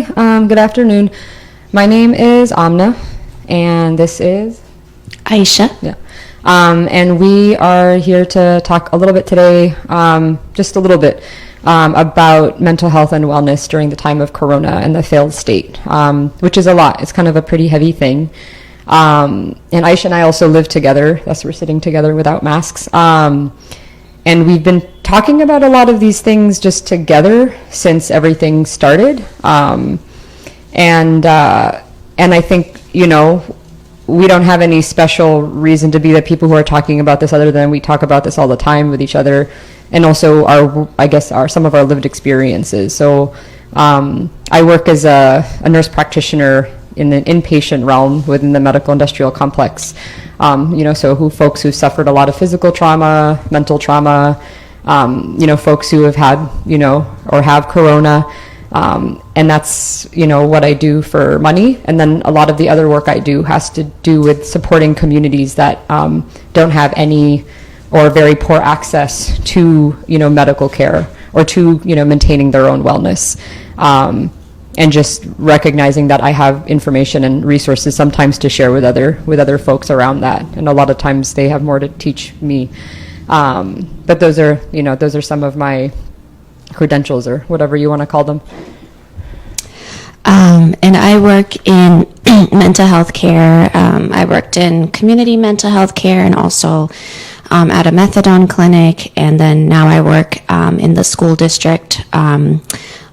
Hi, good afternoon. My name is Amna, and this is Aisha. Yeah. And we are here to talk a little bit today, just a little bit, about mental health and wellness during the time of Corona and the failed state, which is a lot. It's kind of a pretty heavy thing. And Aisha and I also live together. Thus, we're sitting together without masks. And we've been talking about a lot of these things just together since everything started. And I think, we don't have any special reason to be the people who are talking about this other than we talk about this all the time with each other, and also some of our lived experiences. So I work as a nurse practitioner in the inpatient realm within the medical industrial complex. So folks who suffered a lot of physical trauma, mental trauma, folks who have had, or have corona. And that's, what I do for money. And then a lot of the other work I do has to do with supporting communities that don't have any or very poor access to, medical care or to, maintaining their own wellness. And just recognizing that I have information and resources sometimes to share with other folks around that. And a lot of times they have more to teach me. But those are some of my credentials, or whatever you want to call them. And I work in mental health care. I worked in community mental health care and also at a methadone clinic. And then now I work in the school district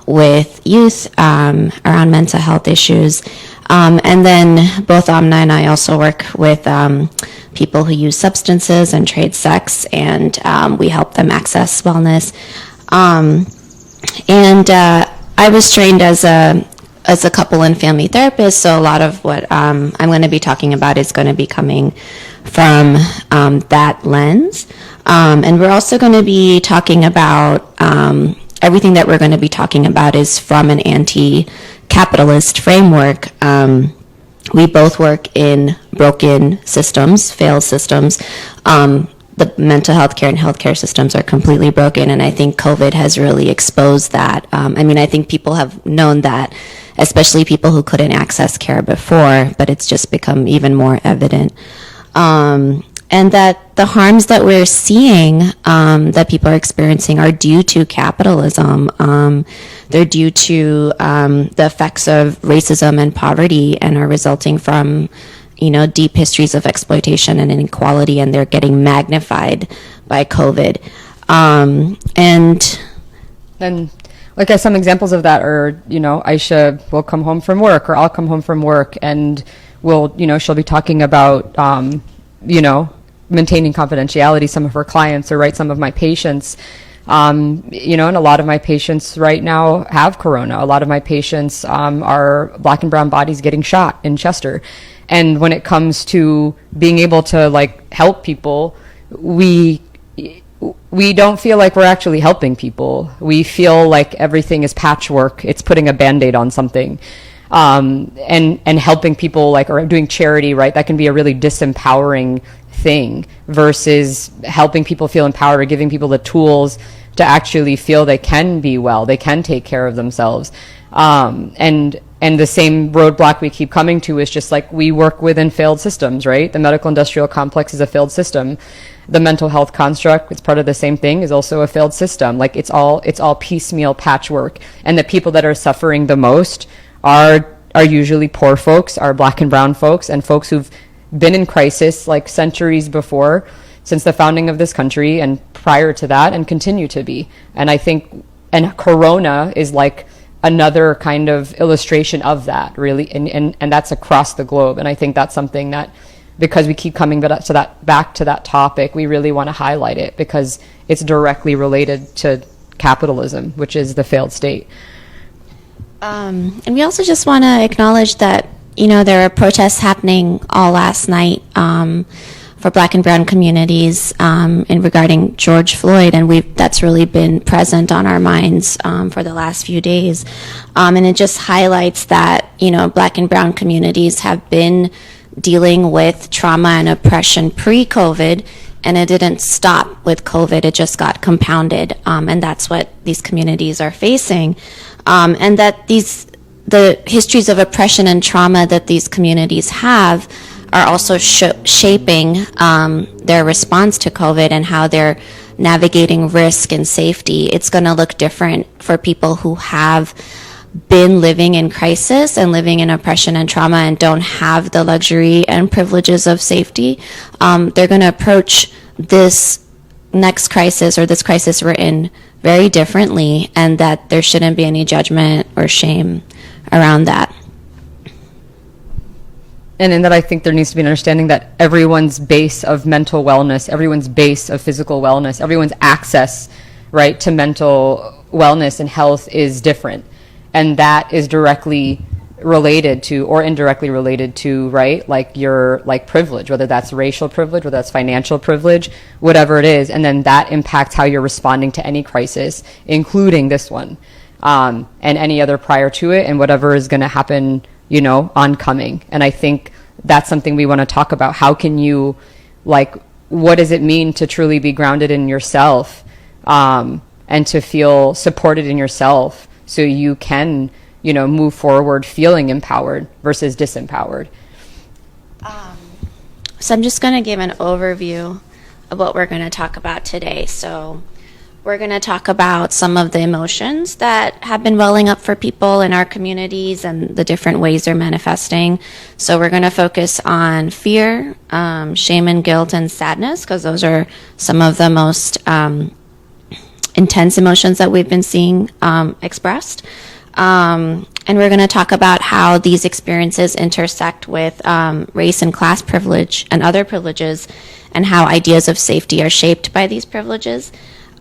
with youth around mental health issues. And then both Amna and I also work with people who use substances and trade sex, and we help them access wellness. I was trained as a couple and family therapist, so a lot of what I'm going to be talking about is going to be coming from that lens. And we're also going to be talking about everything that we're going to be talking about is from an anti-capitalist framework. We both work in broken systems, failed systems. The mental health care and healthcare systems are completely broken, and I think COVID has really exposed that. I think people have known that, especially people who couldn't access care before, but it's just become even more evident. And that the harms that we're seeing, that people are experiencing, are due to capitalism. They're due to the effects of racism and poverty, and are resulting from deep histories of exploitation and inequality, and they're getting magnified by COVID. And like some examples of that are, Aisha will come home from work, or I'll come home from work, and she'll be talking about, maintaining confidentiality, some of her clients, or some of my patients. And a lot of my patients right now have corona. A lot of my patients are Black and brown bodies getting shot in Chester. And when it comes to being able to help people, we don't feel like we're actually helping people. We feel like everything is patchwork. It's putting a Band-Aid on something. And helping people or doing charity, right? That can be a really disempowering thing versus helping people feel empowered, or giving people the tools to actually feel they can be well, they can take care of themselves. And the same roadblock we keep coming to is just we work within failed systems, right? The medical industrial complex is a failed system. The mental health construct, it's part of the same thing, is also a failed system. It's all piecemeal patchwork. And the people that are suffering the most are usually poor folks, are Black and brown folks, and folks who've been in crisis centuries before, since the founding of this country and prior to that, and continue to be. And I think, and Corona is another kind of illustration of that, really, and that's across the globe. And I think that's something that, because we keep coming back to that topic, we really want to highlight it, because it's directly related to capitalism, which is the failed state. And we also just want to acknowledge that there were protests happening all last night for Black and brown communities in regarding George Floyd, and that's really been present on our minds for the last few days. And it just highlights that Black and brown communities have been dealing with trauma and oppression pre-COVID, and it didn't stop with COVID. It just got compounded, and that's what these communities are facing. And that these the histories of oppression and trauma that these communities have are also shaping their response to COVID and how they're navigating risk and safety. It's going to look different for people who have been living in crisis and living in oppression and trauma and don't have the luxury and privileges of safety. They're going to approach this next crisis or this crisis we're in very differently, and that there shouldn't be any judgment or shame around that. And in that, I think there needs to be an understanding that everyone's base of mental wellness, everyone's base of physical wellness, everyone's access, right, to mental wellness and health is different. And that is directly related to, or indirectly related to, right, like your like privilege, whether that's racial privilege, whether that's financial privilege, whatever it is. And then that impacts how you're responding to any crisis, including this one, and any other prior to it, and whatever is going to happen, you know, oncoming. And I think that's something we want to talk about. How can you, like, what does it mean to truly be grounded in yourself, and to feel supported in yourself, so you can, you know, move forward feeling empowered versus disempowered. So I'm just going to give an overview of what we're going to talk about today. So we're going to talk about some of the emotions that have been welling up for people in our communities and the different ways they're manifesting. So we're going to focus on fear, shame and guilt, and sadness, because those are some of the most intense emotions that we've been seeing expressed. And we're going to talk about how these experiences intersect with race and class privilege and other privileges, and how ideas of safety are shaped by these privileges.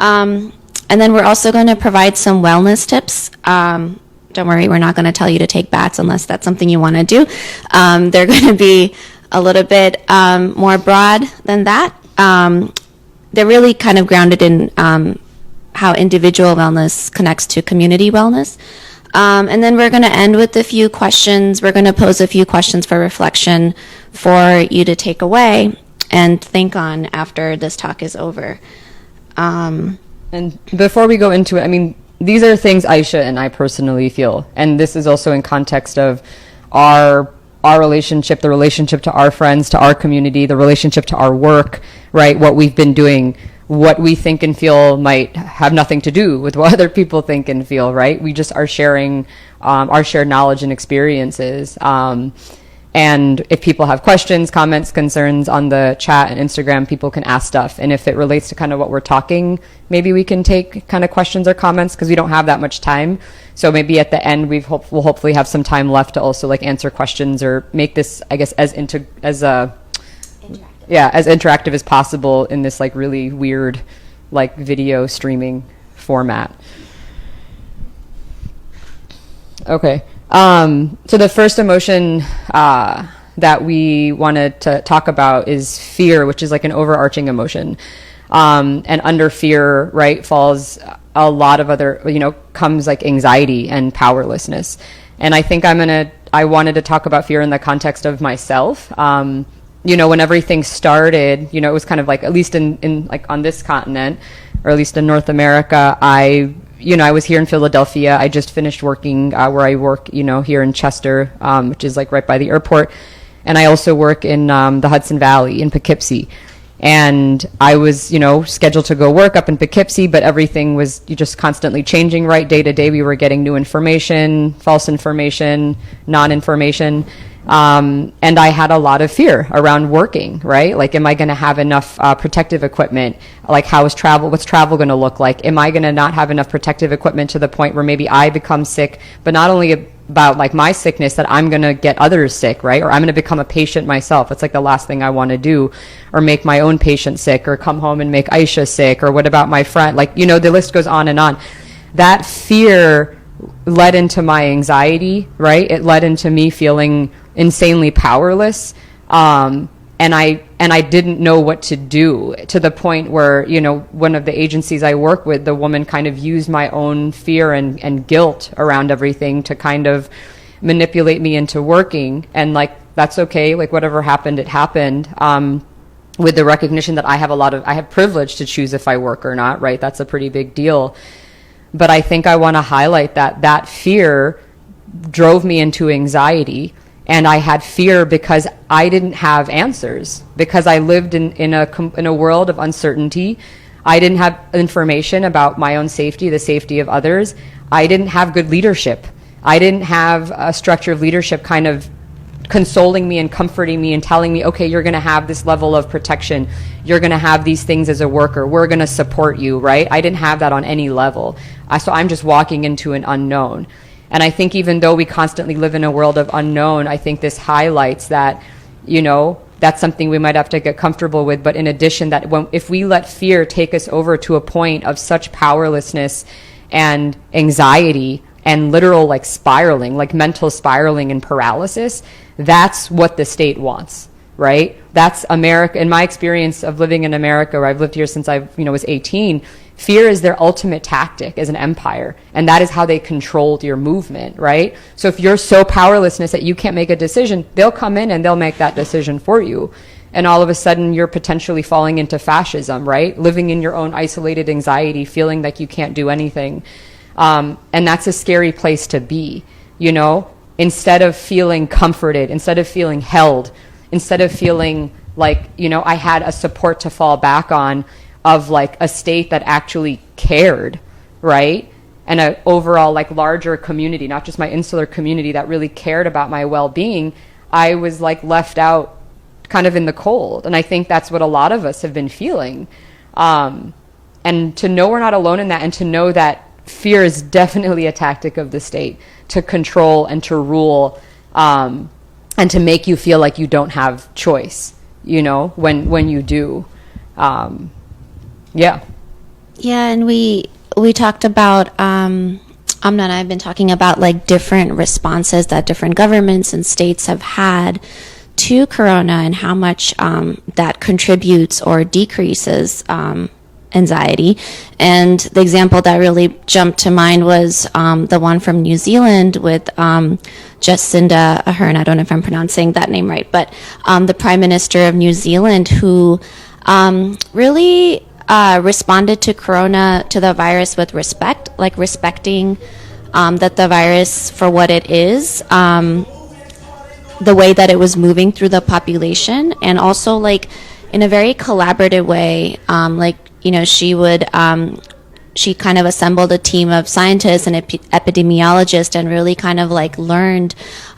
And then we're also going to provide some wellness tips. Don't worry, we're not going to tell you to take baths unless that's something you want to do. They're going to be a little bit more broad than that. They're really kind of grounded in how individual wellness connects to community wellness. And then we're going to end with a few questions. We're going to pose a few questions for reflection for you to take away and think on after this talk is over. And before we go into it, I mean, these are things Aisha and I personally feel, and this is also in context of our relationship, the relationship to our friends, to our community, the relationship to our work, right? What we've been doing, what we think and feel might have nothing to do with what other people think and feel, right? We just are sharing our shared knowledge and experiences. And if people have questions, comments, concerns on the chat and Instagram, people can ask stuff. And if it relates to kind of what we're talking, maybe we can take kind of questions or comments, because we don't have that much time. So maybe at the end, we'll hopefully have some time left to also like answer questions or make this, I guess, as interactive as possible in this like really weird like video streaming format. Okay. So the first emotion that we wanted to talk about is fear, which is like an overarching emotion. And under fear, right, falls a lot of other, comes like anxiety and powerlessness. And I think I wanted to talk about fear in the context of myself. When everything started, it was kind of like, at least in like on this continent, or at least in North America, I was here in Philadelphia. I just finished working where I work, here in Chester, which is like right by the airport. And I also work in the Hudson Valley in Poughkeepsie. And I was, scheduled to go work up in Poughkeepsie, but everything was just constantly changing, right? Day to day, we were getting new information, false information, non-information. And I had a lot of fear around working, right? Like, am I going to have enough protective equipment? Like, what's travel going to look like? Am I going to not have enough protective equipment to the point where maybe I become sick, but not only about like my sickness, that I'm going to get others sick, right? Or I'm going to become a patient myself. It's like the last thing I want to do, or make my own patient sick, or come home and make Aisha sick, or what about my friend? Like, the list goes on and on. That fear led into my anxiety, right? It led into me feeling insanely powerless, and I didn't know what to do, to the point where one of the agencies I work with, the woman kind of used my own fear and guilt around everything to kind of manipulate me into working. And like, that's okay, like whatever happened, it happened, with the recognition that I have privilege to choose if I work or not, right? That's a pretty big deal. But I think I want to highlight that fear drove me into anxiety, and I had fear because I didn't have answers, because I lived in a world of uncertainty. I didn't have information about my own safety, the safety of others. I didn't have good leadership. I didn't have a structure of leadership kind of consoling me and comforting me and telling me, okay, you're going to have this level of protection. You're going to have these things as a worker. We're going to support you, right? I didn't have that on any level. So I'm just walking into an unknown. And I think even though we constantly live in a world of unknown, I think this highlights that, that's something we might have to get comfortable with. But in addition, that if we let fear take us over to a point of such powerlessness and anxiety and literal spiraling, mental spiraling and paralysis, that's what the state wants, right? That's America. In my experience of living in America, where I've lived here since I was 18, fear is their ultimate tactic as an empire, and that is how they controlled your movement, right? So if you're so powerlessness that you can't make a decision, they'll come in and they'll make that decision for you. And all of a sudden, you're potentially falling into fascism, right? Living in your own isolated anxiety, feeling like you can't do anything. And that's a scary place to be, instead of feeling comforted, instead of feeling held, instead of feeling like, I had a support to fall back on of a state that actually cared, right? And an overall larger community, not just my insular community that really cared about my well-being. I was left out kind of in the cold. And I think that's what a lot of us have been feeling. And to know we're not alone in that, and to know that fear is definitely a tactic of the state to control and to rule, and to make you feel like you don't have choice, when you do. Yeah, and we talked about, Amna and I have been talking about different responses that different governments and states have had to corona, and how much that contributes or decreases anxiety. And the example that really jumped to mind was the one from New Zealand with Jacinda Ardern. I don't know if I'm pronouncing that name right, but the Prime Minister of New Zealand, who really responded to the virus with respect, respecting that the virus for what it is, the way that it was moving through the population, and also in a very collaborative way. She kind of assembled a team of scientists and epidemiologists, and really kind of learned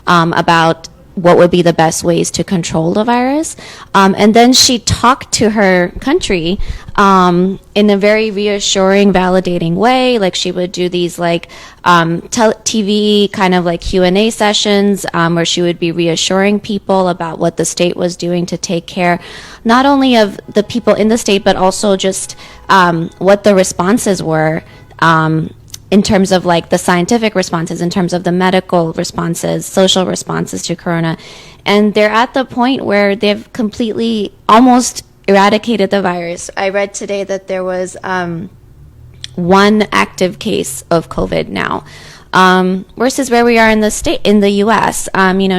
about what would be the best ways to control the virus. And then she talked to her country in a very reassuring, validating way. She would do these TV kind of Q&A sessions where she would be reassuring people about what the state was doing to take care not only of the people in the state, but also just what the responses were, in terms of the scientific responses, in terms of the medical responses, social responses to corona. And they're at the point where they've completely almost eradicated the virus. I read today that there was one active case of COVID now, versus where we are in the U.S.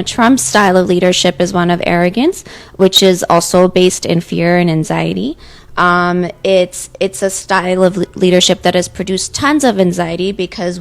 Trump's style of leadership is one of arrogance, which is also based in fear and anxiety. It's a style of leadership that has produced tons of anxiety, because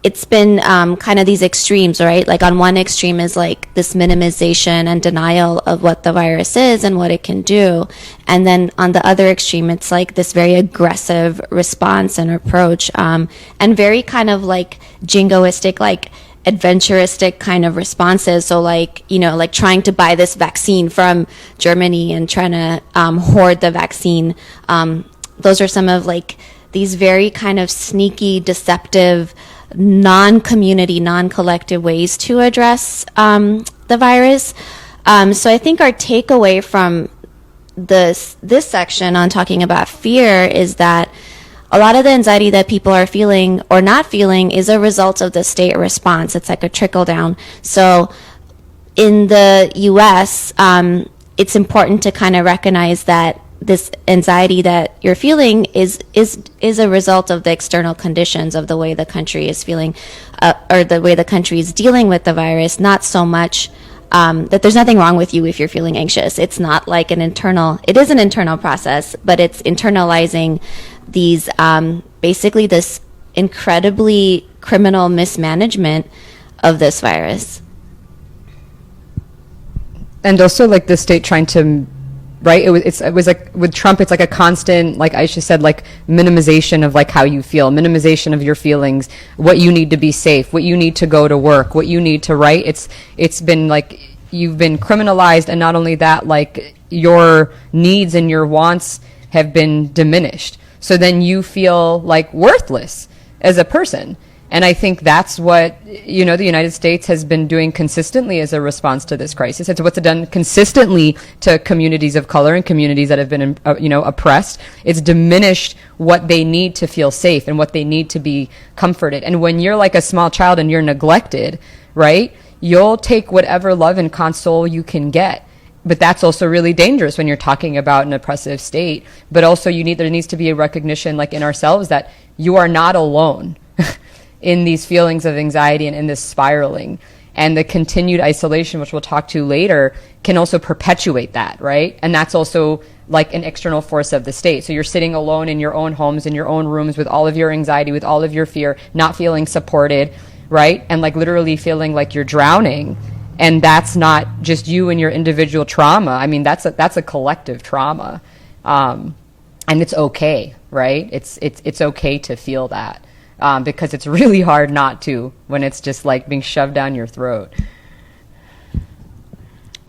it's been kind of these extremes, right? On one extreme is this minimization and denial of what the virus is and what it can do. And then on the other extreme, it's this very aggressive response and approach, and very kind of jingoistic, adventuristic kind of responses. So trying to buy this vaccine from Germany and trying to hoard the vaccine. Those are some of these very kind of sneaky, deceptive, non-community, non-collective ways to address the virus. So I think our takeaway from this section on talking about fear is that a lot of the anxiety that people are feeling or not feeling is a result of the state response. It's a trickle down. So in the U.S., it's important to kind of recognize that this anxiety that you're feeling is a result of the external conditions of the way the country is feeling, or the way the country is dealing with the virus, not so much that there's nothing wrong with you if you're feeling anxious. It's not it is an internal process, but it's internalizing these, basically this incredibly criminal mismanagement of this virus. And also like the state trying to, right, it was like with Trump, it's like a constant, like Aisha said, like minimization of like how you feel, minimization of your feelings, what you need to be safe, what you need to go to work, what you need to write. It's been like you've been criminalized, and not only that, like your needs and your wants have been diminished. So then you feel like worthless as a person. And I think that's what, you know, the United States has been doing consistently as a response to this crisis. It's what's done consistently to communities of color and communities that have been, oppressed. It's diminished what they need to feel safe and what they need to be comforted. And when you're like a small child and you're neglected, right, you'll take whatever love and console you can get. But that's also really dangerous when you're talking about an oppressive state. But also there needs to be a recognition, like in ourselves, that you are not alone in these feelings of anxiety and in this spiraling. And the continued isolation, which we'll talk to later, can also perpetuate that, right? And that's also like an external force of the state. So you're sitting alone in your own homes, in your own rooms, with all of your anxiety, with all of your fear, not feeling supported, right? And like literally feeling like you're drowning. And that's not just you and your individual trauma. I mean, that's a collective trauma. And it's okay, right? It's okay to feel that. Because it's really hard not to when it's just like being shoved down your throat.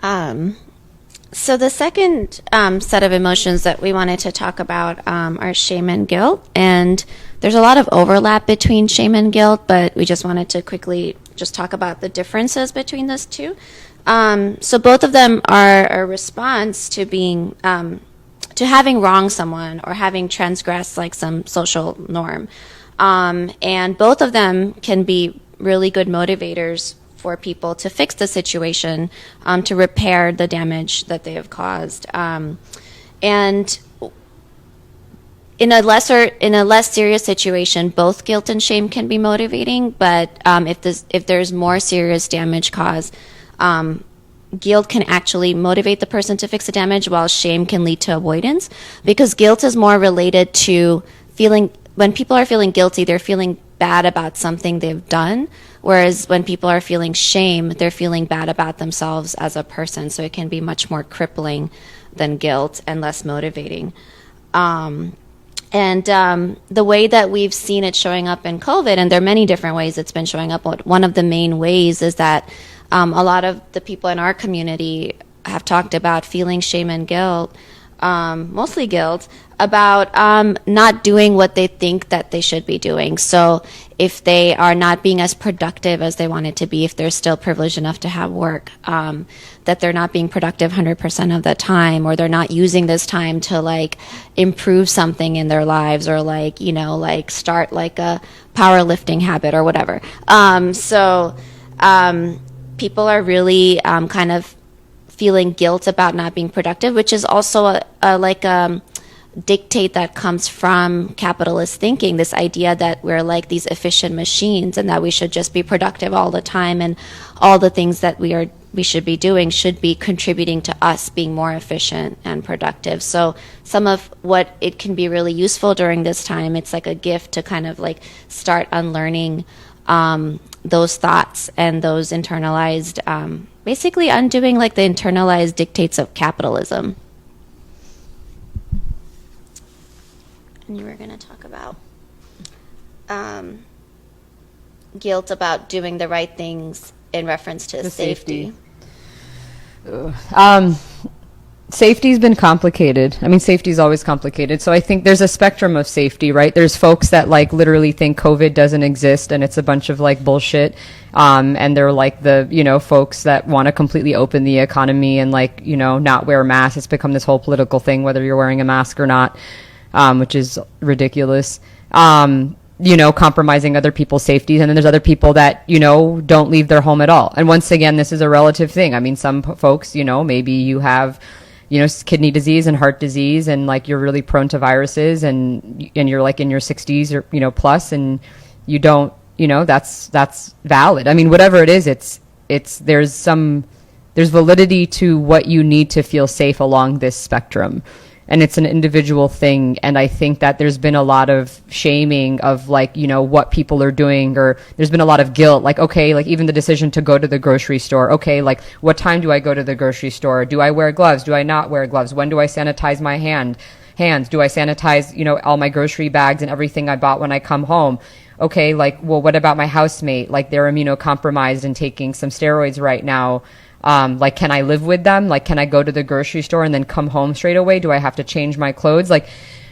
So the second set of emotions that we wanted to talk about are shame and guilt. And there's a lot of overlap between shame and guilt, but we just wanted to quickly just talk about the differences between those two. So both of them are a response to being, to having wronged someone or having transgressed like some social norm. And both of them can be really good motivators for people to fix the situation, to repair the damage that they have caused. And in a less serious situation, both guilt and shame can be motivating. But if there's more serious damage caused, guilt can actually motivate the person to fix the damage, while shame can lead to avoidance. Because guilt is more related to feeling. When people are feeling guilty, they're feeling bad about something they've done, whereas when people are feeling shame, they're feeling bad about themselves as a person. So it can be much more crippling than guilt and less motivating. The way that we've seen it showing up in COVID, and there are many different ways it's been showing up, but one of the main ways is that a lot of the people in our community have talked about feeling shame and guilt, mostly guilt, about not doing what they think that they should be doing. So if they are not being as productive as they wanted to be, if they're still privileged enough to have work, that they're not being productive 100% of the time, or they're not using this time to like improve something in their lives, or like, you know, like start like a powerlifting habit or whatever. People are really kind of feeling guilt about not being productive, which is also a dictate that comes from capitalist thinking, this idea that we're like these efficient machines and that we should just be productive all the time, and all the things that we should be doing should be contributing to us being more efficient and productive. So some of what it can be really useful during this time, it's like a gift to kind of like start unlearning those thoughts and those internalized, basically undoing like the internalized dictates of capitalism. And you were going to talk about guilt about doing the right things in reference to safety. Safety's been complicated. I mean, safety's always complicated. So I think there's a spectrum of safety, right? There's folks that like literally think COVID doesn't exist and it's a bunch of like bullshit. And they're like the, you know, folks that want to completely open the economy and like, you know, not wear masks. It's become this whole political thing, whether you're wearing a mask or not, which is ridiculous. You know, compromising other people's safety. And then there's other people that, you know, don't leave their home at all. And once again, this is a relative thing. I mean, some folks, you know, maybe you have, you know, kidney disease and heart disease, and like you're really prone to viruses, and you're like in your 60s or, you know, plus, and you don't, you know, that's valid. I mean, whatever it is, there's validity to what you need to feel safe along this spectrum. and it's an individual thing. And I think that there's been a lot of shaming of like, you know, what people are doing, or there's been a lot of guilt. Like, okay, like even the decision to go to the grocery store. Okay, like what time do I go to the grocery store? Do I wear gloves? Do I not wear gloves? When do I sanitize my hands? Do I sanitize, you know, all my grocery bags and everything I bought when I come home? Okay, like, well, what about my housemate? Like they're immunocompromised and taking some steroids right now. Like, can I live with them? Like, can I go to the grocery store and then come home straight away? Do I have to change my clothes? Like,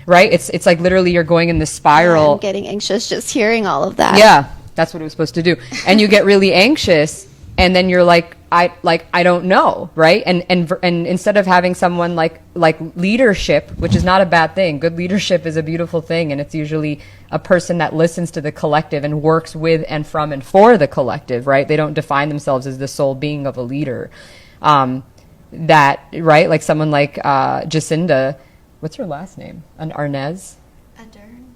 right? It's like literally you're going in this spiral. I'm getting anxious just hearing all of that. Yeah, that's what it was supposed to do. And you get really anxious, and then you're like, I don't know, right? And instead of having someone like leadership, which is not a bad thing. Good leadership is a beautiful thing, and it's usually a person that listens to the collective and works with and from and for the collective, right? They don't define themselves as the sole being of a leader. That, right? Like someone like Jacinda, what's her last name? An Arnez?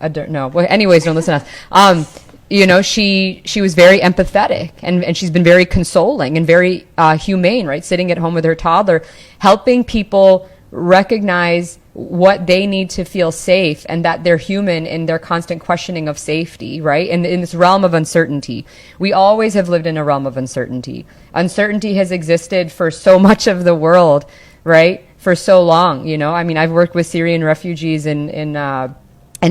Adern. No. Well, anyways, don't listen to us. You know, she was very empathetic, and she's been very consoling and very humane, right? Sitting at home with her toddler, helping people recognize what they need to feel safe, and that they're human in their constant questioning of safety, right? And in this realm of uncertainty, we always have lived in a realm of uncertainty. Uncertainty has existed for so much of the world, right? For so long, you know. I mean, I've worked with Syrian refugees in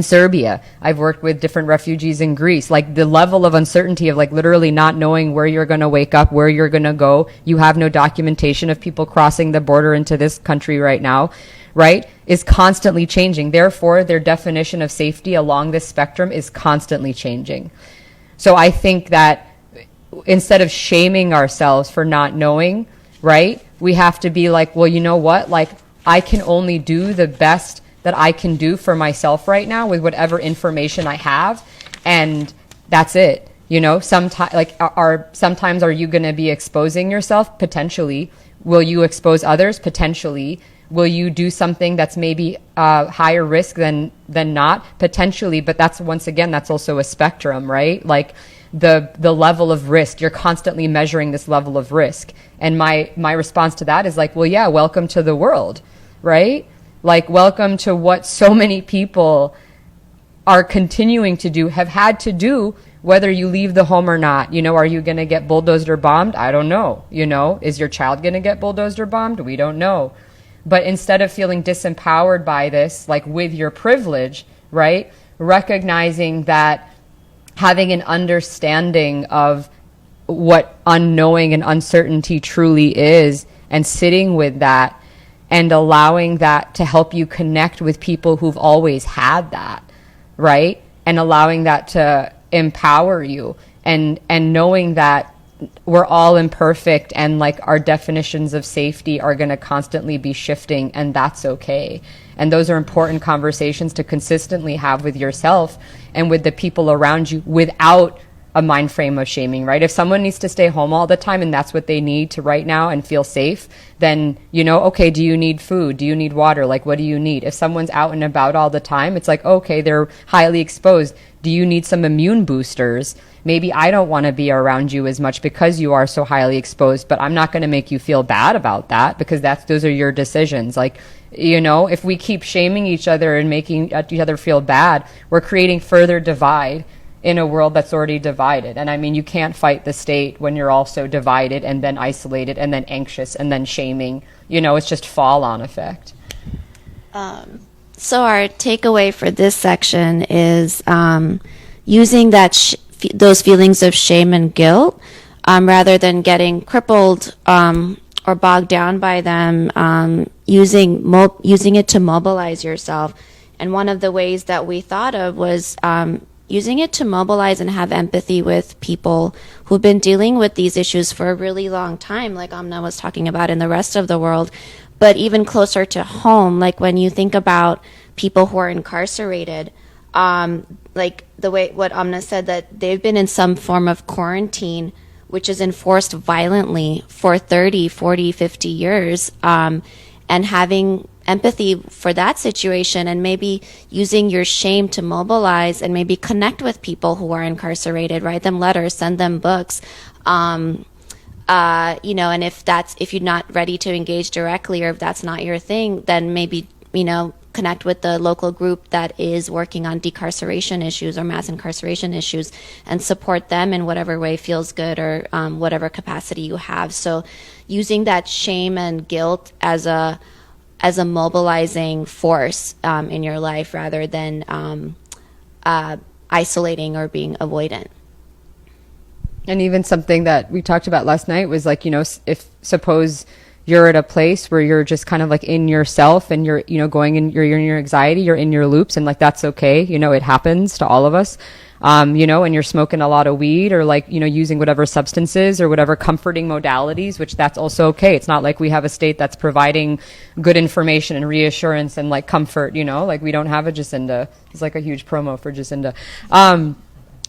Serbia. I've worked with different refugees in Greece. Like the level of uncertainty of like literally not knowing where you're going to wake up, where you're going to go. You have no documentation of people crossing the border into this country right now, right? Is constantly changing. Therefore, their definition of safety along this spectrum is constantly changing. So I think that instead of shaming ourselves for not knowing, right? We have to be like, well, you know what? Like I can only do the best that I can do for myself right now with whatever information I have, and that's it. You know, sometimes are you going to be exposing yourself? Potentially. Will you expose others? Potentially. Will you do something that's maybe higher risk than not? Potentially. But that's, once again, that's also a spectrum, right? Like the level of risk. You're constantly measuring this level of risk, and my response to that is like, well, yeah, welcome to the world, right? Like, welcome to what so many people are continuing to do, have had to do, whether you leave the home or not. You know, are you going to get bulldozed or bombed? I don't know. You know, is your child going to get bulldozed or bombed? We don't know. But instead of feeling disempowered by this, like with your privilege, right, recognizing that having an understanding of what unknowing and uncertainty truly is, and sitting with that, and allowing that to help you connect with people who've always had that, right? And allowing that to empower you, and knowing that we're all imperfect, and like our definitions of safety are going to constantly be shifting, and that's okay. And those are important conversations to consistently have with yourself and with the people around you, without a mind frame of shaming, right? If someone needs to stay home all the time and that's what they need to right now and feel safe, then, you know, okay, do you need food? Do you need water? Like, what do you need? If someone's out and about all the time, it's like, okay, they're highly exposed. Do you need some immune boosters? Maybe I don't want to be around you as much because you are so highly exposed, but I'm not going to make you feel bad about that, because those are your decisions. Like, you know, if we keep shaming each other and making each other feel bad, we're creating further divide in a world that's already divided. And I mean, you can't fight the state when you're also divided and then isolated and then anxious and then shaming. You know, it's just fall-on effect. So our takeaway for this section is using that those feelings of shame and guilt, rather than getting crippled or bogged down by them, using it to mobilize yourself. And one of the ways that we thought of was using it to mobilize and have empathy with people who've been dealing with these issues for a really long time, like Amna was talking about, in the rest of the world, but even closer to home, like when you think about people who are incarcerated, like the way what Amna said, that they've been in some form of quarantine, which is enforced violently for 30, 40, 50 years, and having empathy for that situation, and maybe using your shame to mobilize and maybe connect with people who are incarcerated, write them letters, send them books, you know, and if you're not ready to engage directly, or if that's not your thing, then maybe, you know, connect with the local group that is working on decarceration issues or mass incarceration issues and support them in whatever way feels good or whatever capacity you have. So using that shame and guilt as a mobilizing force in your life rather than isolating or being avoidant. And even something that we talked about last night was like, if suppose you're at a place where you're just kind of like in yourself and you're, going in, you're in your anxiety, you're in your loops, and like, that's okay. It happens to all of us. And you're smoking a lot of weed or like, using whatever substances or whatever comforting modalities, which that's also okay. It's not like we have a state that's providing good information and reassurance and like comfort, like we don't have a Jacinda. It's like a huge promo for Jacinda.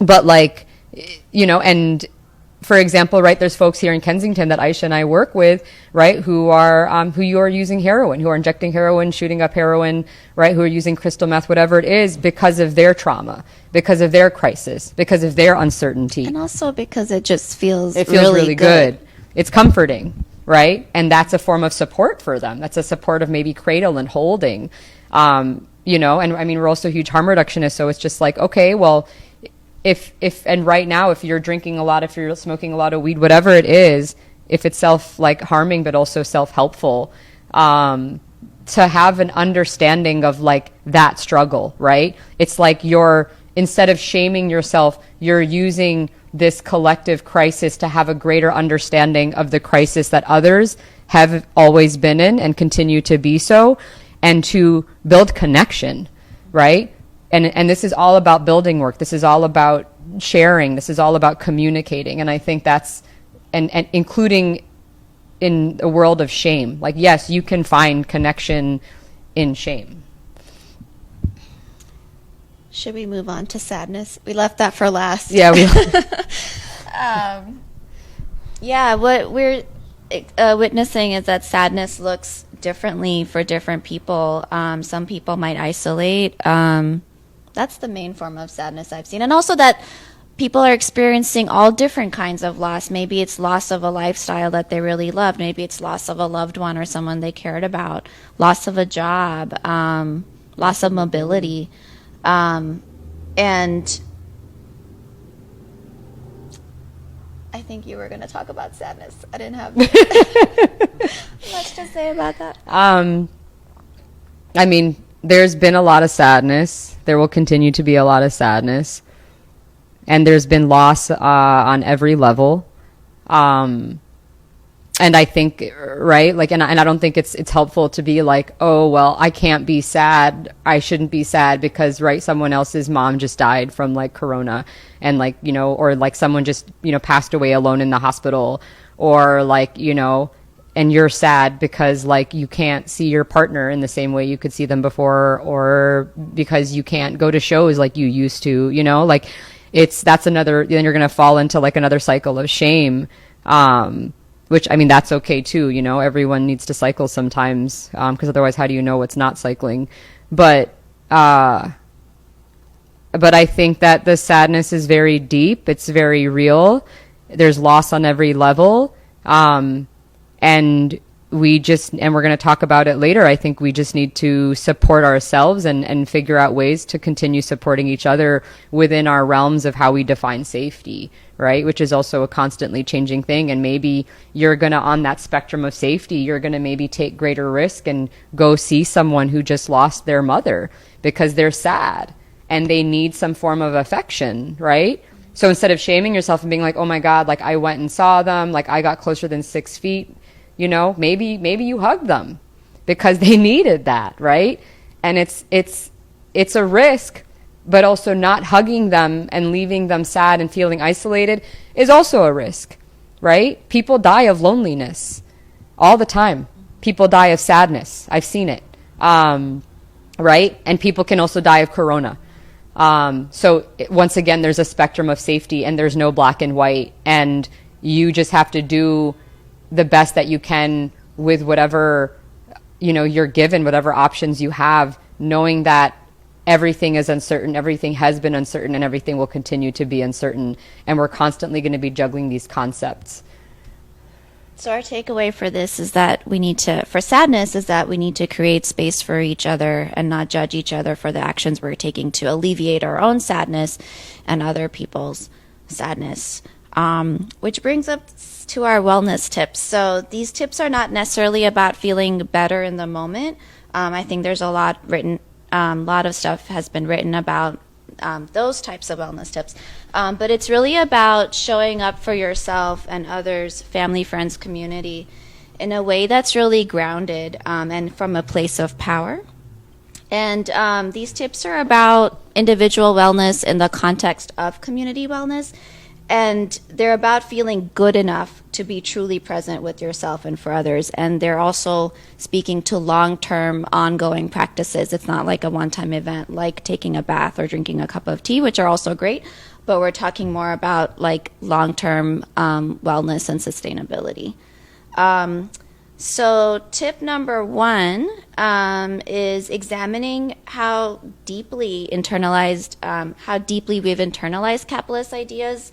But like, and for example, right, there's folks here in Kensington that Aisha and I work with, right, who you are using heroin, who are injecting heroin, shooting up heroin, right, who are using crystal meth, whatever it is, because of their trauma, because of their crisis, because of their uncertainty. And also because it just feels really good. It's comforting, right? And that's a form of support for them. That's a support of maybe cradle and holding, and I mean, we're also huge harm reductionists, so it's just like, okay, well, if right now, if you're drinking a lot, if you're smoking a lot of weed, whatever it is, if it's harming but also self-helpful, to have an understanding of like that struggle, right? It's like instead of shaming yourself, you're using this collective crisis to have a greater understanding of the crisis that others have always been in and continue to be so, and to build connection, right? And this is all about building work. This is all about sharing. This is all about communicating. And I think that's, and including in a world of shame. Like, yes, you can find connection in shame. Should we move on to sadness? We left that for last. Yeah. What we're witnessing is that sadness looks differently for different people. Some people might isolate. That's the main form of sadness I've seen. And also that people are experiencing all different kinds of loss. Maybe it's loss of a lifestyle that they really loved. Maybe it's loss of a loved one or someone they cared about. Loss of a job. Loss of mobility. And I think you were going to talk about sadness. I didn't have much to say about that. I mean, there's been a lot of sadness. There will continue to be a lot of sadness. And there's been loss on every level. And I think, right, like, and I don't think it's helpful to be like, oh, well, I can't be sad. I shouldn't be sad because, right, someone else's mom just died from like corona, and like, or like someone just, passed away alone in the hospital, or like, and you're sad because like you can't see your partner in the same way you could see them before, or because you can't go to shows like you used to, like that's another, then you're going to fall into like another cycle of shame. Which, I mean, that's okay too, everyone needs to cycle sometimes, because otherwise how do you know what's not cycling? But I think that the sadness is very deep. It's very real. There's loss on every level. And we're going to talk about it later. I think we just need to support ourselves and figure out ways to continue supporting each other within our realms of how we define safety, right? Which is also a constantly changing thing. And maybe you're going to, on that spectrum of safety, you're going to maybe take greater risk and go see someone who just lost their mother because they're sad and they need some form of affection, right? So instead of shaming yourself and being like, oh my God, like I went and saw them, like I got closer than 6 feet, maybe you hugged them because they needed that, right? And it's a risk, but also not hugging them and leaving them sad and feeling isolated is also a risk, right? People die of loneliness all the time. People die of sadness. I've seen it, right? And people can also die of corona. Once again, there's a spectrum of safety and there's no black and white, and you just have to do the best that you can with whatever, you're given, whatever options you have, knowing that everything is uncertain, everything has been uncertain, and everything will continue to be uncertain. And we're constantly going to be juggling these concepts. So our takeaway for this is that for sadness, is that we need to create space for each other and not judge each other for the actions we're taking to alleviate our own sadness and other people's sadness. Which brings us to our wellness tips. So these tips are not necessarily about feeling better in the moment. I think there's a lot of stuff has been written about those types of wellness tips. But it's really about showing up for yourself and others, family, friends, community, in a way that's really grounded and from a place of power. And these tips are about individual wellness in the context of community wellness. And they're about feeling good enough to be truly present with yourself and for others. And they're also speaking to long-term, ongoing practices. It's not like a one-time event like taking a bath or drinking a cup of tea, which are also great. But we're talking more about like long-term wellness and sustainability. So tip number 1 is examining how deeply we've internalized capitalist ideas,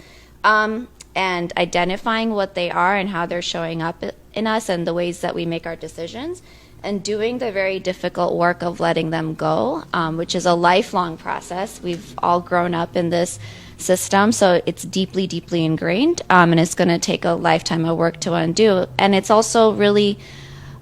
and identifying what they are and how they're showing up in us and the ways that we make our decisions, and doing the very difficult work of letting them go, which is a lifelong process. We've all grown up in this system, so it's deeply, deeply ingrained, and it's going to take a lifetime of work to undo. And it's also really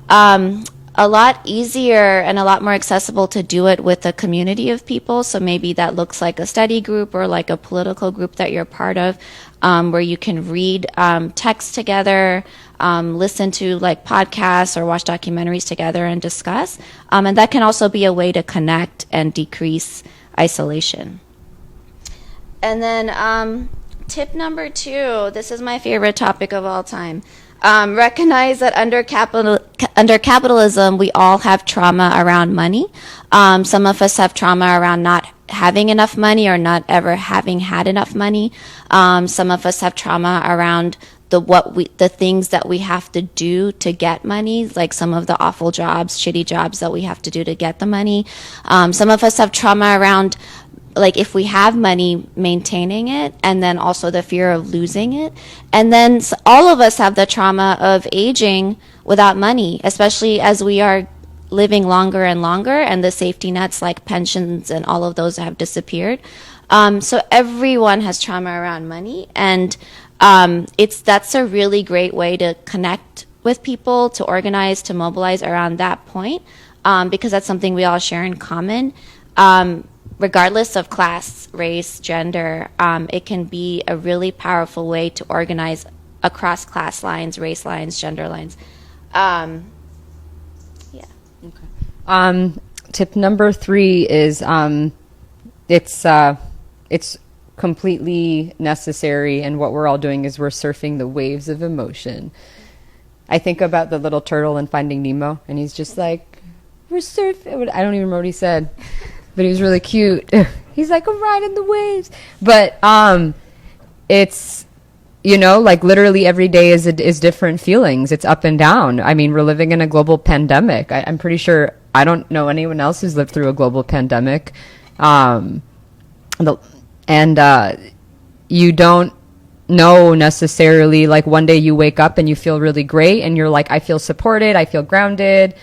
a lot easier and a lot more accessible to do it with a community of people. So maybe that looks like a study group or like a political group that you're part of, where you can read text together, listen to like podcasts or watch documentaries together and discuss. And that can also be a way to connect and decrease isolation. And then tip number 2, this is my favorite topic of all time. Recognize that under capitalism, we all have trauma around money. Some of us have trauma around not having enough money or not ever having had enough money. Some of us have trauma around the things that we have to do to get money, like some of the awful jobs, shitty jobs that we have to do to get the money. Some of us have trauma around, like, if we have money, maintaining it, and then also the fear of losing it. And then all of us have the trauma of aging without money, especially as we are living longer and longer, and the safety nets like pensions and all of those have disappeared. So everyone has trauma around money, and that's a really great way to connect with people, to organize, to mobilize around that point, because that's something we all share in common. Regardless of class, race, gender, it can be a really powerful way to organize across class lines, race lines, gender lines. Okay. Tip number 3 is it's completely necessary, and what we're all doing is we're surfing the waves of emotion. I think about the little turtle in Finding Nemo, and he's just like, we're surfing. I don't even remember what he said. But he was really cute. He's like, I'm riding the waves. But it's, like literally every day is different feelings. It's up and down. I mean, we're living in a global pandemic. I'm pretty sure I don't know anyone else who's lived through a global pandemic. You don't know necessarily, like one day you wake up and you feel really great and you're like, I feel supported, I feel grounded.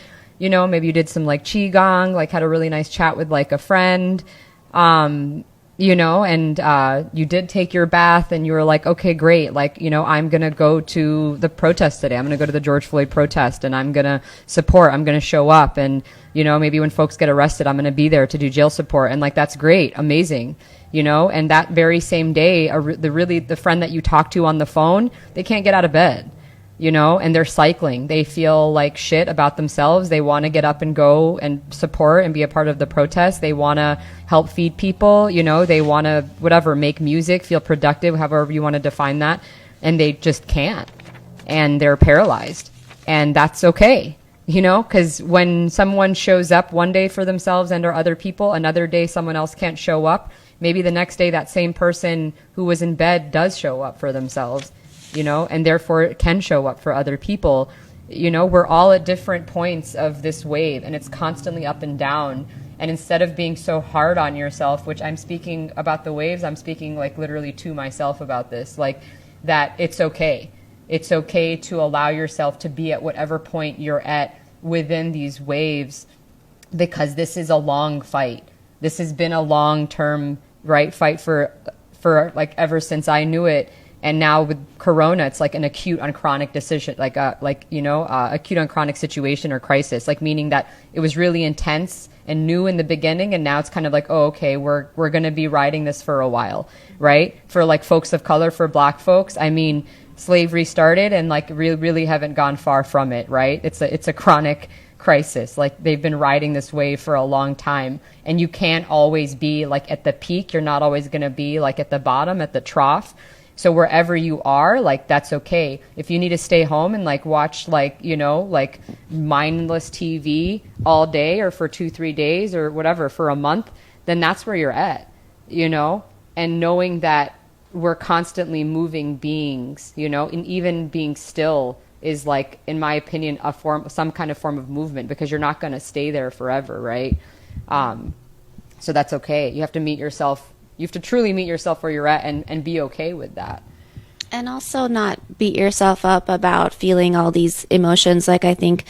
Maybe you did some like qigong, like had a really nice chat with like a friend, and you did take your bath and you were like, okay, great. Like, I'm going to go to the protest today. I'm going to go to the George Floyd protest and I'm going to support, I'm going to show up. And, maybe when folks get arrested, I'm going to be there to do jail support. And like, that's great. Amazing. And that very same day, the friend that you talk to on the phone, they can't get out of bed. And they're cycling. They feel like shit about themselves. They want to get up and go and support and be a part of the protest. They want to help feed people. They want to, make music, feel productive, however you want to define that. And they just can't. And they're paralyzed. And that's okay. Because when someone shows up one day for themselves and or other people, another day someone else can't show up. Maybe the next day that same person who was in bed does show up for themselves. And therefore it can show up for other people. We're all at different points of this wave, and it's constantly up and down. And instead of being so hard on yourself, which I'm speaking about the waves, I'm speaking like literally to myself about this, like that it's okay. It's okay to allow yourself to be at whatever point you're at within these waves, because this is a long fight. This has been a long-term, right, fight for like ever since I knew it. And now with Corona, it's like an acute on chronic decision, acute on chronic situation or crisis, like meaning that it was really intense and new in the beginning, and now it's kind of like, oh, okay, we're going to be riding this for a while, right? For like folks of color, for Black folks, I mean, slavery started and like really haven't gone far from it, right? It's a chronic crisis. Like they've been riding this wave for a long time, and you can't always be like at the peak. You're not always going to be like at the bottom, at the trough. So wherever you are, like, that's okay. If you need to stay home and like watch like mindless TV all day or for 2-3 days or whatever for a month, then that's where you're at, and knowing that we're constantly moving beings, and even being still is like, in my opinion, some kind of form of movement, because you're not going to stay there forever, right? So that's okay. You have to meet yourself. You have to truly meet yourself where you're at and be okay with that. And also not beat yourself up about feeling all these emotions. Like, I think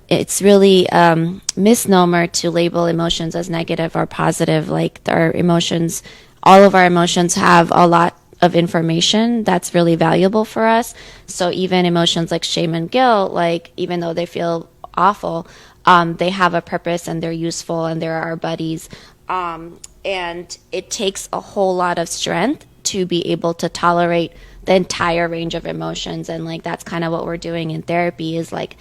it's really misnomer to label emotions as negative or positive. Like, our emotions, all of our emotions have a lot of information that's really valuable for us. So even emotions like shame and guilt, like, even though they feel awful, they have a purpose and they're useful and they're our buddies. And it takes a whole lot of strength to be able to tolerate the entire range of emotions. And like, that's kind of what we're doing in therapy, is like,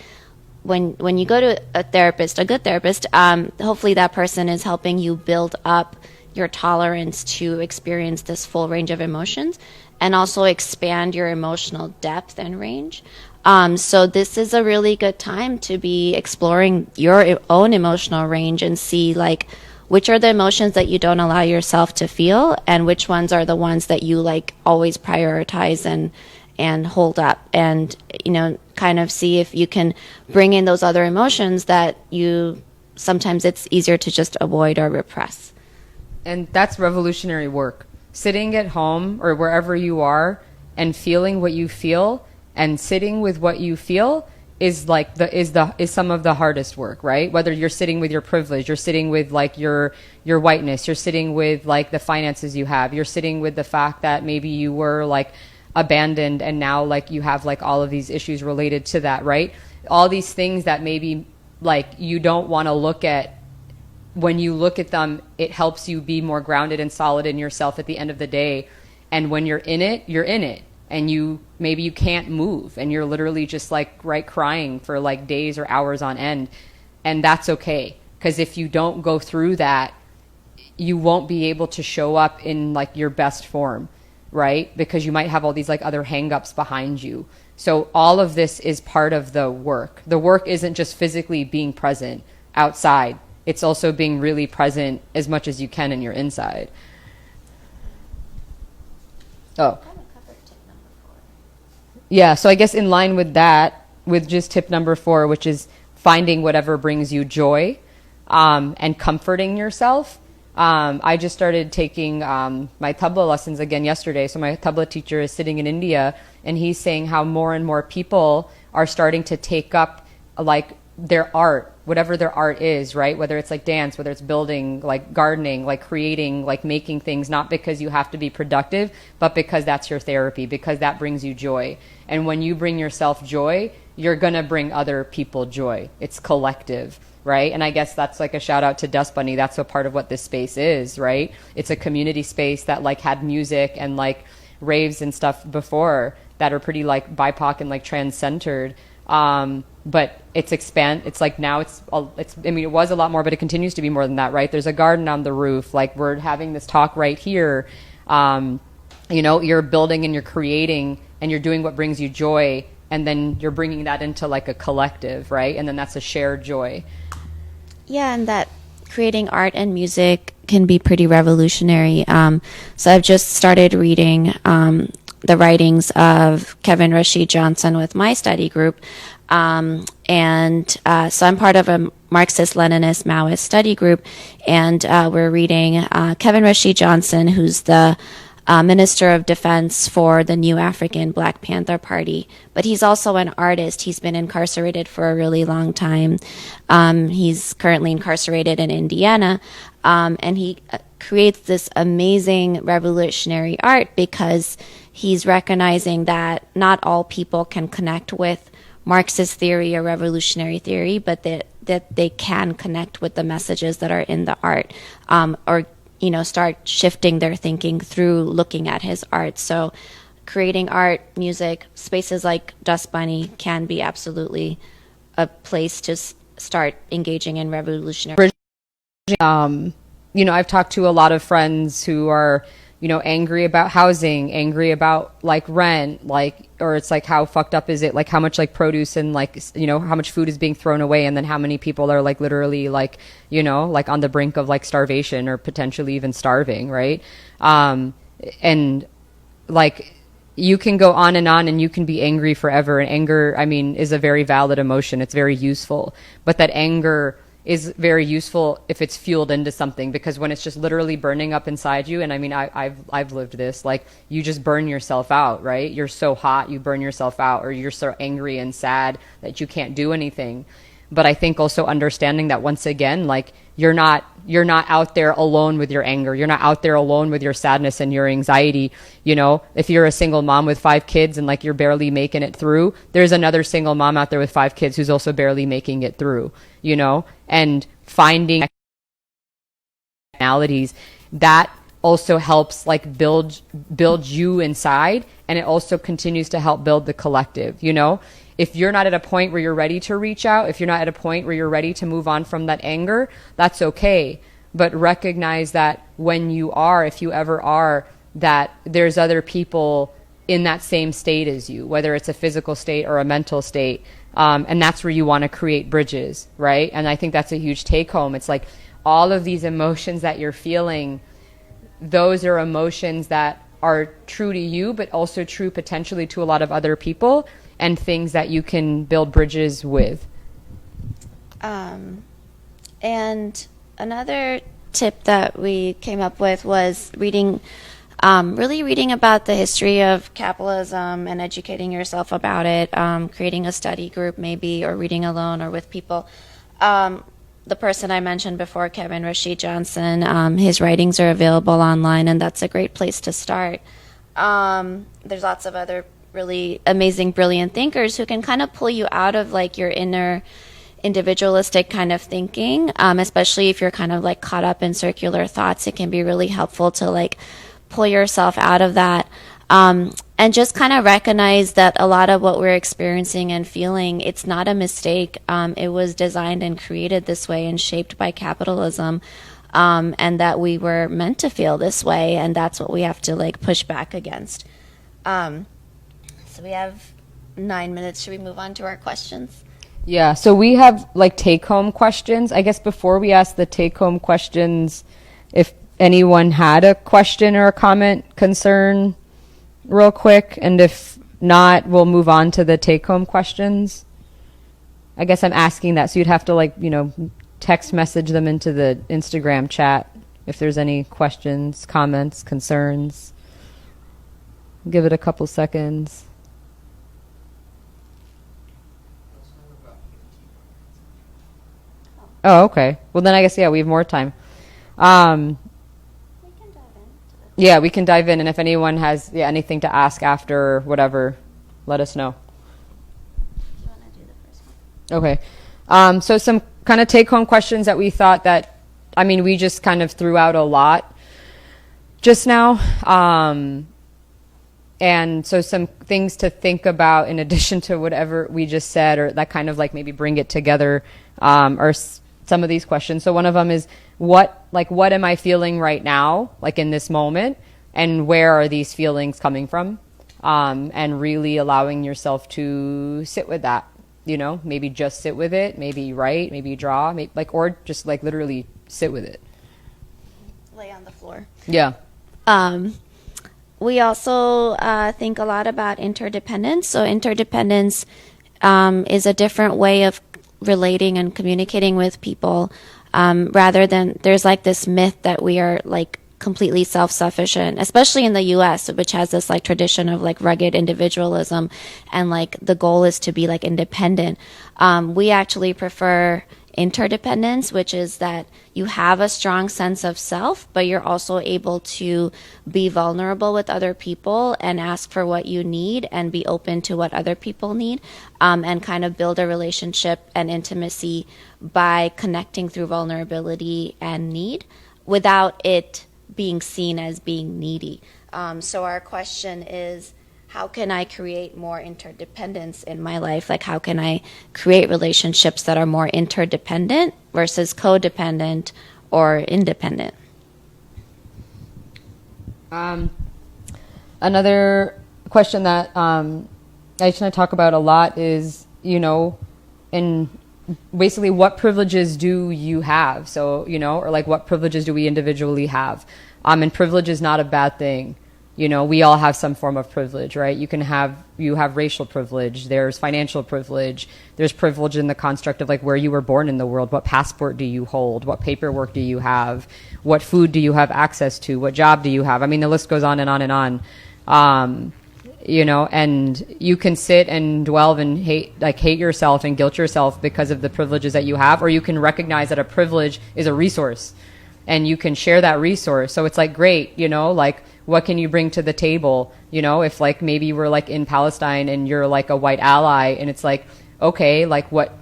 when you go to a therapist, a good therapist, hopefully that person is helping you build up your tolerance to experience this full range of emotions, and also expand your emotional depth and range. So this is a really good time to be exploring your own emotional range and see like, which are the emotions that you don't allow yourself to feel, and which ones are the ones that you like always prioritize and hold up, and kind of see if you can bring in those other emotions that you sometimes it's easier to just avoid or repress. And that's revolutionary work. Sitting at home or wherever you are and feeling what you feel and sitting with what you feel is like is some of the hardest work, right? Whether you're sitting with your privilege, you're sitting with like your whiteness, you're sitting with like the finances you have, you're sitting with the fact that maybe you were like abandoned and now like you have like all of these issues related to that, right? All these things that maybe like you don't want to look at. When you look at them, it helps you be more grounded and solid in yourself at the end of the day. And when you're in it, and maybe you can't move and you're literally just like crying for like days or hours on end. And that's okay. Because if you don't go through that, you won't be able to show up in like your best form, right? Because you might have all these like other hangups behind you. So all of this is part of the work. The work isn't just physically being present outside. It's also being really present as much as you can in your inside. Oh. Yeah, so I guess in line with that, with just tip number 4, which is finding whatever brings you joy, and comforting yourself. I just started taking my tabla lessons again yesterday. So my tabla teacher is sitting in India, and he's saying how more and more people are starting to take up like their art, whatever their art is, right? Whether it's like dance, whether it's building, like gardening, like creating, like making things, not because you have to be productive, but because that's your therapy, because that brings you joy. And when you bring yourself joy, you're going to bring other people joy. It's collective, right? And I guess that's like a shout out to Dust Bunny. That's a part of what this space is, right? It's a community space that like had music and like raves and stuff before that are pretty like BIPOC and like trans-centered. But it's like now it was a lot more, but it continues to be more than that, right? There's a garden on the roof. Like we're having this talk right here. You're building and you're creating and you're doing what brings you joy. And then you're bringing that into like a collective, right? And then that's a shared joy. Yeah. And that creating art and music can be pretty revolutionary. So I've just started reading, the writings of Kevin Rashid Johnson with my study group. So I'm part of a Marxist-Leninist Maoist study group, and we're reading Kevin Rashid Johnson, who's the Minister of Defense for the new African Black Panther Party. But he's also an artist. He's been incarcerated for a really long time. He's currently incarcerated in Indiana. And he creates this amazing revolutionary art because he's recognizing that not all people can connect with Marxist theory or revolutionary theory, but that they can connect with the messages that are in the art, or start shifting their thinking through looking at his art. So creating art, music, spaces like Dust Bunny can be absolutely a place to start engaging in revolutionary. I've talked to a lot of friends who are, angry about housing, angry about like rent, or it's like, how fucked up is it? Like how much like produce and like, how much food is being thrown away. And then how many people are like literally like, like on the brink of like starvation or potentially even starving. Right. And like, you can go on and you can be angry forever. And anger, I mean, is a very valid emotion. It's very useful, but that anger is very useful if it's fueled into something, because when it's just literally burning up inside you, and I mean, I've lived this, like you just burn yourself out, right? You're so hot, you burn yourself out, or you're so angry and sad that you can't do anything. But I think also understanding that once again, like you're not out there alone with your anger. You're not out there alone with your sadness and your anxiety. If you're a single mom with 5 kids and like you're barely making it through, there's another single mom out there with 5 kids who's also barely making it through, and finding personalities that also helps like build you inside, and it also continues to help build the collective. If you're not at a point where you're ready to reach out, if you're not at a point where you're ready to move on from that anger, that's okay. But recognize that when you are, if you ever are, that there's other people in that same state as you, whether it's a physical state or a mental state. And that's where you want to create bridges, right? And I think that's a huge take home. It's like all of these emotions that you're feeling, those are emotions that are true to you, but also true potentially to a lot of other people, and things that you can build bridges with. And another tip that we came up with was reading about the history of capitalism and educating yourself about it, creating a study group maybe, or reading alone or with people. The person I mentioned before, Kevin Rashid Johnson, his writings are available online, and that's a great place to start. There's lots of other really amazing, brilliant thinkers who can kind of pull you out of like your inner individualistic kind of thinking, especially if you're kind of like caught up in circular thoughts. It can be really helpful to like pull yourself out of that, and just kind of recognize that a lot of what we're experiencing and feeling, it's not a mistake. It was designed and created this way and shaped by capitalism, and that we were meant to feel this way, and that's what we have to like push back against. So we have 9 minutes. Should we move on to our questions? Yeah, so we have like take-home questions. I guess before we ask the take-home questions, if anyone had a question or a comment, concern, real quick, and if not, we'll move on to the take-home questions. I guess I'm asking that, so you'd have to like, text message them into the Instagram chat if there's any questions, comments, concerns. Give it a couple seconds. Oh, okay. Well, then I guess, yeah, we have more time. Yeah, we can dive in. And if anyone has anything to ask after whatever, let us know. Do you want to do the first one? Okay. So some kind of take-home questions that we thought that, we just kind of threw out a lot just now. And so some things to think about in addition to whatever we just said, or that kind of like maybe bring it together, are some of these questions. So one of them is, what am I feeling right now, like in this moment, and where are these feelings coming from? And really allowing yourself to sit with that, maybe just sit with it, maybe write, maybe draw, or just like literally sit with it. Lay on the floor. Yeah. We also think a lot about interdependence. So interdependence is a different way of relating and communicating with people, rather than, there's like this myth that we are like completely self-sufficient, especially in the US, which has this like tradition of like rugged individualism, and like the goal is to be like independent. We actually prefer interdependence, which is that you have a strong sense of self, but you're also able to be vulnerable with other people and ask for what you need and be open to what other people need, and kind of build a relationship and intimacy by connecting through vulnerability and need without it being seen as being needy. So our question is, how can I create more interdependence in my life? Like, how can I create relationships that are more interdependent versus codependent or independent? Another question that I just want to talk about a lot is, and basically what privileges do you have? So, or like what privileges do we individually have? And privilege is not a bad thing. We all have some form of privilege, right? You have racial privilege, there's financial privilege, there's privilege in the construct of like where you were born in the world, what passport do you hold, what paperwork do you have, what food do you have access to, what job do you have? I mean, the list goes on and on and on. And you can sit and dwell and hate yourself and guilt yourself because of the privileges that you have, or you can recognize that a privilege is a resource and you can share that resource. So it's like, great, like, what can you bring to the table? If like maybe you were like in Palestine and you're like a white ally, and it's like, okay, like what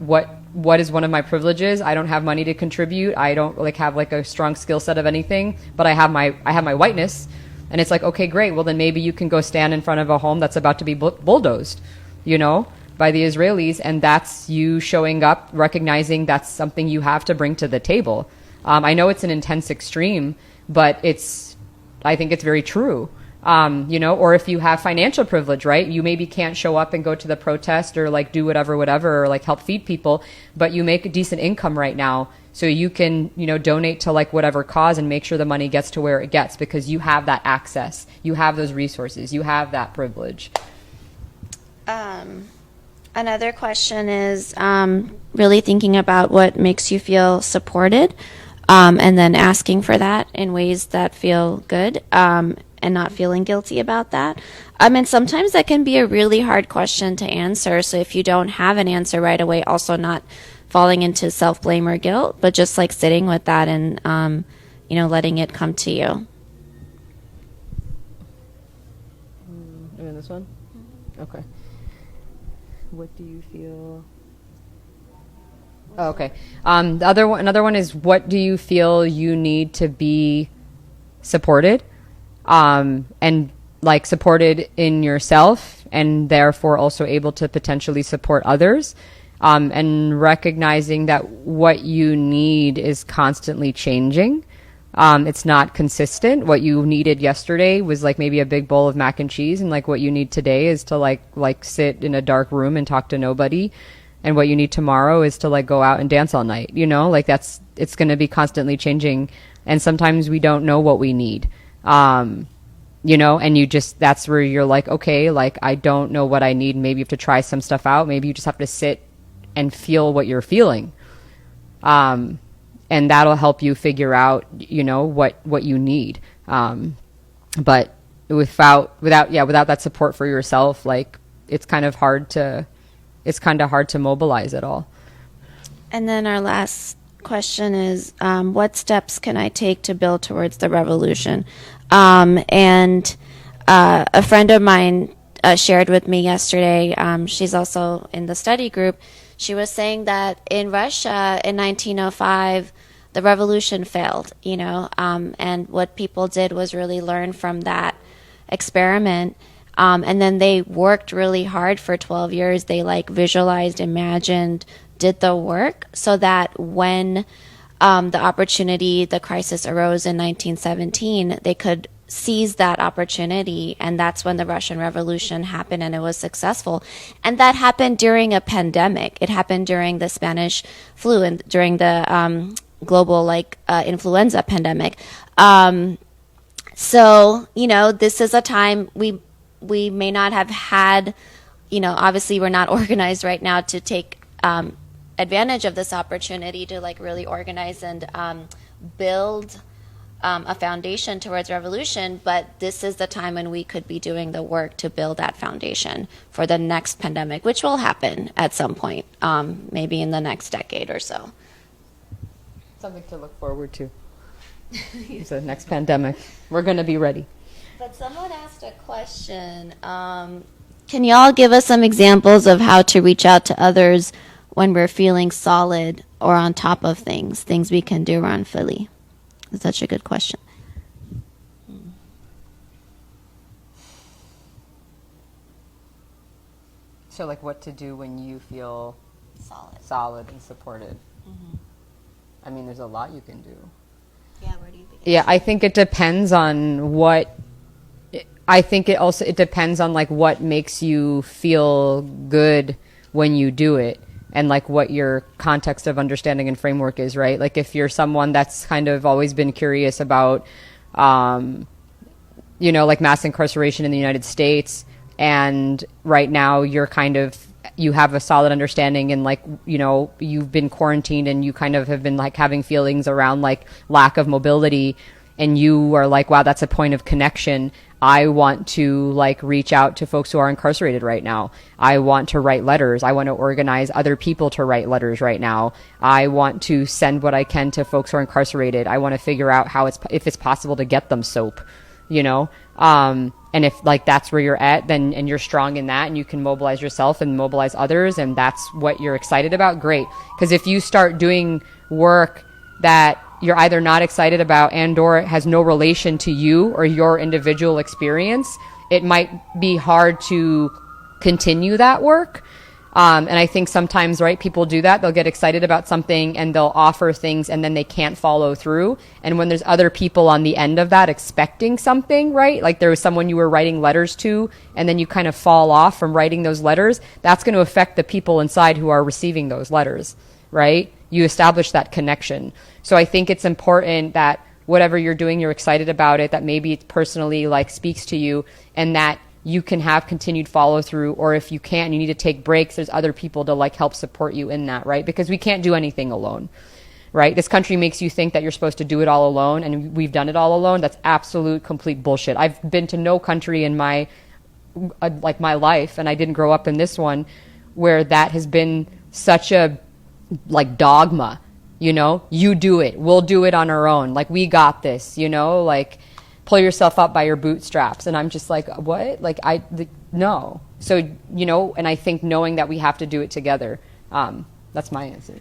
is one of my privileges? I don't have money to contribute. I don't like have like a strong skill set of anything, but I have my whiteness. And it's like, okay, great. Well, then maybe you can go stand in front of a home that's about to be bulldozed, by the Israelis. And that's you showing up, recognizing that's something you have to bring to the table. I know it's an intense extreme, but I think it's very true. Or if you have financial privilege, right? You maybe can't show up and go to the protest or like do whatever, or like help feed people, but you make a decent income right now. So you can, donate to like whatever cause and make sure the money gets to where it gets because you have that access. You have those resources. You have that privilege. Another question is really thinking about what makes you feel supported, and then asking for that in ways that feel good, and not feeling guilty about that. And sometimes that can be a really hard question to answer. So if you don't have an answer right away, also not falling into self-blame or guilt, but just like sitting with that and, letting it come to you. And this one? Okay. What do you feel? Oh, okay. Another one is, what do you feel you need to be supported? And like supported in yourself and therefore also able to potentially support others. And recognizing that what you need is constantly changing. It's not consistent. What you needed yesterday was like maybe a big bowl of mac and cheese, and like what you need today is to like sit in a dark room and talk to nobody. And what you need tomorrow is to like go out and dance all night, it's going to be constantly changing. And sometimes we don't know what we need. And that's where you're like, okay, like I don't know what I need. Maybe you have to try some stuff out. Maybe you just have to sit and feel what you're feeling. And that'll help you figure out, what you need. But without that support for yourself, like it's kind of hard to mobilize it all. And then our last question is, what steps can I take to build towards the revolution? And a friend of mine shared with me yesterday, she's also in the study group, she was saying that in Russia in 1905, the revolution failed, and what people did was really learn from that experiment. And then they worked really hard for 12 years. They like visualized, imagined, did the work so that when the crisis arose in 1917, they could seize that opportunity. And that's when the Russian Revolution happened, and it was successful. And that happened during a pandemic. It happened during the Spanish flu and during the global influenza pandemic. So, this is a time we may not have had, obviously we're not organized right now to take advantage of this opportunity to really organize and build a foundation towards revolution, but this is the time when we could be doing the work to build that foundation for the next pandemic, which will happen at some point, maybe in the next decade or so. Something to look forward to. It's the next pandemic. We're going to be ready. But someone asked a question. Can y'all give us some examples of how to reach out to others when we're feeling solid or on top of things we can do around Philly? That's such a good question. So, like, what to do when you feel Solid. solid and supported? I mean, there's a lot you can do. Yeah, where do you begin? Yeah, I think it depends on what. I think it depends on like what makes you feel good when you do it, and like what your context of understanding and framework is, right? Like if you're someone that's kind of always been curious about, like mass incarceration in the United States, and right now you have a solid understanding, and like, you've been quarantined and you kind of have been like having feelings around like lack of mobility, and you are like, wow, that's a point of connection. I want to like reach out to folks who are incarcerated right now. I want to write letters. I want to organize other people to write letters right now. I want to send what I can to folks who are incarcerated. I want to figure out if it's possible to get them soap, and if like that's where you're at, then, and you're strong in that and you can mobilize yourself and mobilize others, and that's what you're excited about, great. Because if you start doing work that you're either not excited about and or has no relation to you or your individual experience, it might be hard to continue that work. And I think sometimes, right, people do that. They'll get excited about something and they'll offer things and then they can't follow through. And when there's other people on the end of that expecting something, right, like there was someone you were writing letters to and then you kind of fall off from writing those letters, that's going to affect the people inside who are receiving those letters, right? You establish that connection. So I think it's important that whatever you're doing, you're excited about it, that maybe it personally like speaks to you, and that you can have continued follow through, or if you can't, you need to take breaks, there's other people to like help support you in that, right? Because we can't do anything alone, right? This country makes you think that you're supposed to do it all alone, and we've done it all alone. That's absolute complete bullshit. I've been to no country in my life, and I didn't grow up in this one, where that has been such a like dogma, you do it, we'll do it on our own, like we got this, like pull yourself up by your bootstraps. And I'm just like, what? Like no. So, and I think knowing that we have to do it together, that's my answer.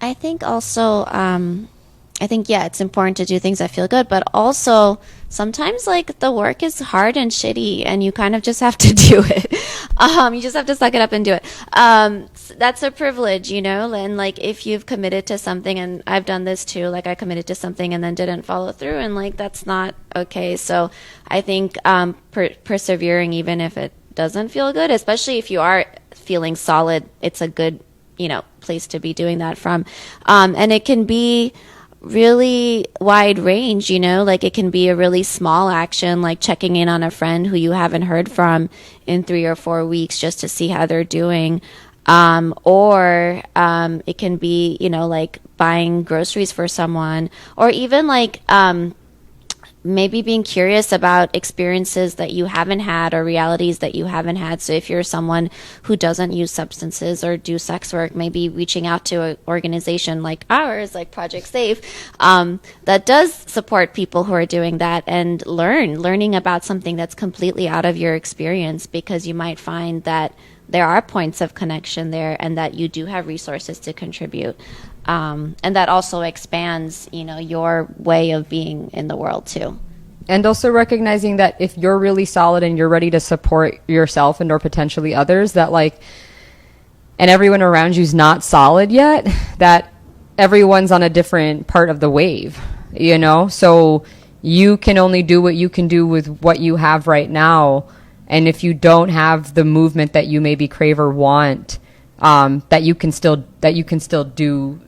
I think also, yeah, it's important to do things that feel good, but also sometimes like the work is hard and shitty and you kind of just have to do it. You just have to suck it up and do it. That's a privilege, and like if you've committed to something, and I've done this too, like I committed to something and then didn't follow through, and like that's not okay. So I think persevering even if it doesn't feel good, especially if you are feeling solid, it's a good, place to be doing that from. And it can be really wide range, like it can be a really small action, like checking in on a friend who you haven't heard from in 3 or 4 weeks just to see how they're doing. Or it can be, like buying groceries for someone, or even like maybe being curious about experiences that you haven't had or realities that you haven't had. So if you're someone who doesn't use substances or do sex work, maybe reaching out to an organization like ours, like Project Safe, that does support people who are doing that, and learning about something that's completely out of your experience, because you might find that there are points of connection there and that you do have resources to contribute. And that also expands, your way of being in the world too. And also recognizing that if you're really solid and you're ready to support yourself and or potentially others, that like, and everyone around you's not solid yet, that everyone's on a different part of the wave, so you can only do what you can do with what you have right now. And if you don't have the movement that you maybe crave or want, that you can still do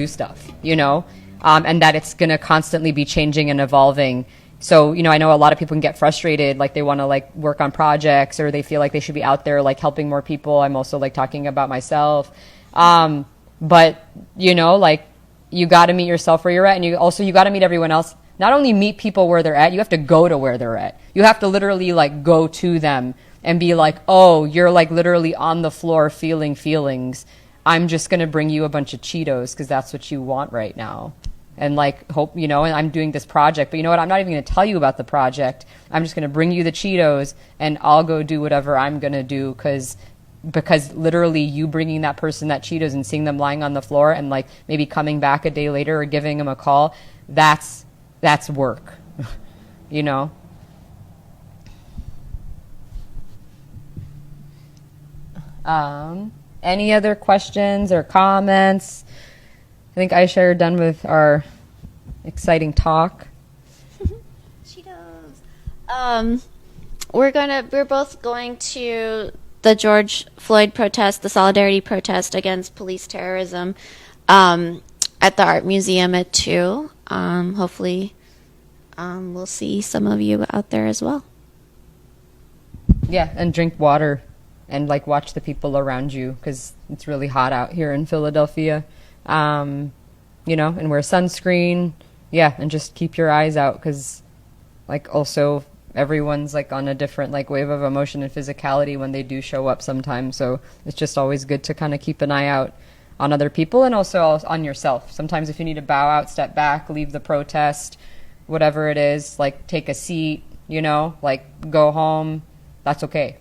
stuff, and that it's going to constantly be changing and evolving. So, I know a lot of people can get frustrated, like they want to like work on projects, or they feel like they should be out there like helping more people. I'm also like talking about myself. But, like you got to meet yourself where you're at, and you got to meet everyone else not only meet people where they're at, you have to go to where they're at. You have to literally like go to them and be like, oh, you're like literally on the floor feeling feelings. I'm just going to bring you a bunch of Cheetos because that's what you want right now. And like, hope, you know, and I'm doing this project, but you know what? I'm not even going to tell you about the project. I'm just going to bring you the Cheetos and I'll go do whatever I'm going to do because literally you bringing that person that Cheetos and seeing them lying on the floor and like maybe coming back a day later or giving them a call, that's work, you know? Any other questions or comments? I think Aisha are done with our exciting talk. Cheetos. We're both going to the George Floyd protest, the solidarity protest against police terrorism, at the Art Museum at 2. Hopefully, we'll see some of you out there as well. Yeah, and drink water and like watch the people around you because it's really hot out here in Philadelphia. You know, and wear sunscreen. Yeah, and just keep your eyes out because like also everyone's like on a different like wave of emotion and physicality when they do show up sometimes. So it's just always good to kind of keep an eye out on other people and also on yourself. Sometimes if you need to bow out, step back, leave the protest, whatever it is, like take a seat, you know, like go home, that's okay.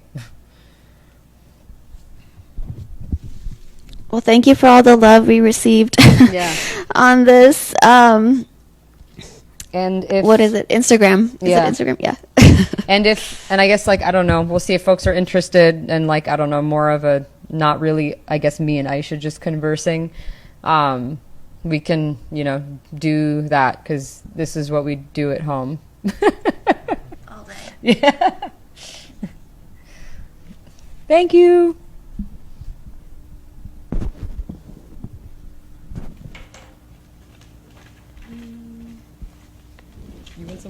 Well, thank you for all the love we received on this. And if, what is it? Instagram. Is yeah. it Instagram? Yeah. and I guess like, I don't know, we'll see if folks are interested and like, I don't know, more of a, not really, I guess me and Aisha just conversing. We can, you know, do that because this is what we do at home. All day. Yeah. Thank you.